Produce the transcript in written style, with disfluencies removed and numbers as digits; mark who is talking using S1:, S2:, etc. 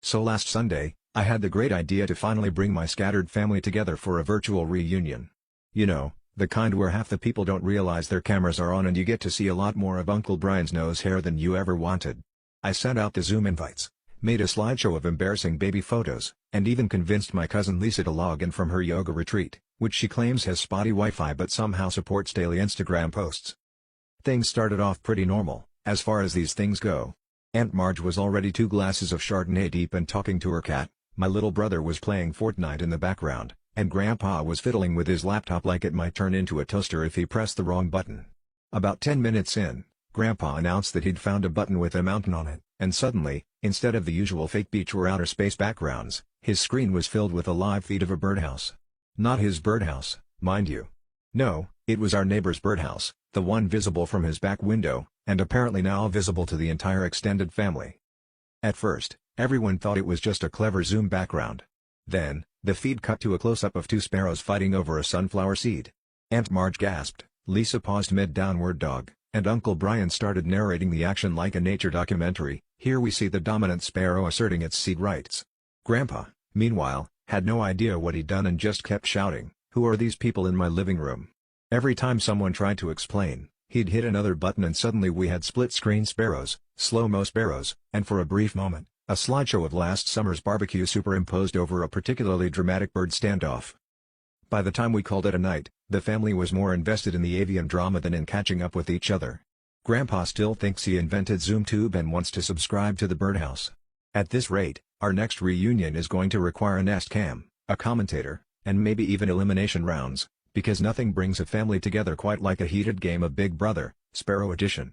S1: So last Sunday, I had the great idea to finally bring my scattered family together for a virtual reunion. You know, the kind where half the people don't realize their cameras are on and you get to see a lot more of Uncle Brian's nose hair than you ever wanted. I sent out the Zoom invites, made a slideshow of embarrassing baby photos, and even convinced my cousin Lisa to log in from her yoga retreat, which she claims has spotty Wi-Fi but somehow supports daily Instagram posts. Things started off pretty normal, as far as these things go. Aunt Marge was already 2 glasses of Chardonnay deep and talking to her cat, my little brother was playing Fortnite in the background, and Grandpa was fiddling with his laptop like it might turn into a toaster if he pressed the wrong button. About 10 minutes in, Grandpa announced that he'd found a button with a mountain on it, and suddenly, instead of the usual fake beach or outer space backgrounds, his screen was filled with a live feed of a birdhouse. Not his birdhouse, mind you. No, it was our neighbor's birdhouse, the one visible from his back window, and apparently now visible to the entire extended family. At first, everyone thought it was just a clever Zoom background. Then, the feed cut to a close-up of 2 sparrows fighting over a sunflower seed. Aunt Marge gasped, Lisa paused mid-downward dog, and Uncle Brian started narrating the action like a nature documentary. Here we see the dominant sparrow asserting its seed rights. Grandpa, meanwhile, had no idea what he'd done and just kept shouting, "Who are these people in my living room?" Every time someone tried to explain, he'd hit another button and suddenly we had split-screen sparrows, slow-mo sparrows, and for a brief moment, a slideshow of last summer's barbecue superimposed over a particularly dramatic bird standoff. By the time we called it a night, the family was more invested in the avian drama than in catching up with each other. Grandpa still thinks he invented ZoomTube and wants to subscribe to the birdhouse. At this rate, our next reunion is going to require a Nest Cam, a commentator, and maybe even elimination rounds, because nothing brings a family together quite like a heated game of Big Brother, Sparrow Edition.